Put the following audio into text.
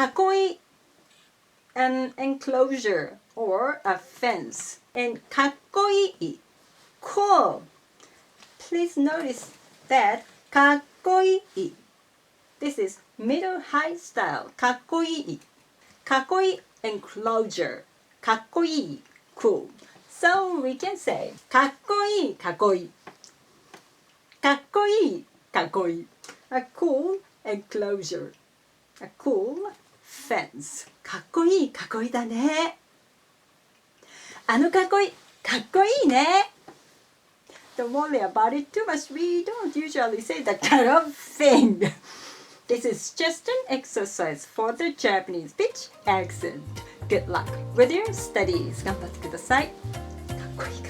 kakoi, an enclosure or a fence. And kakkoii, cool. Please notice that kakoi, this is middle high style. Kakoi, kakoi enclosure. Kakoi, cool. So we can say kakoi, kakoi. Kakoi, kakoi. A cool enclosure. A cool fence. かっこいい、かっこいいだね。あのかっこいい、かっこいいね。Don't worry about it too much. We don't usually say that kind of thing. This is just an exercise for the Japanese pitch accent. Good luck with your studies. 頑張ってください。かっこいい。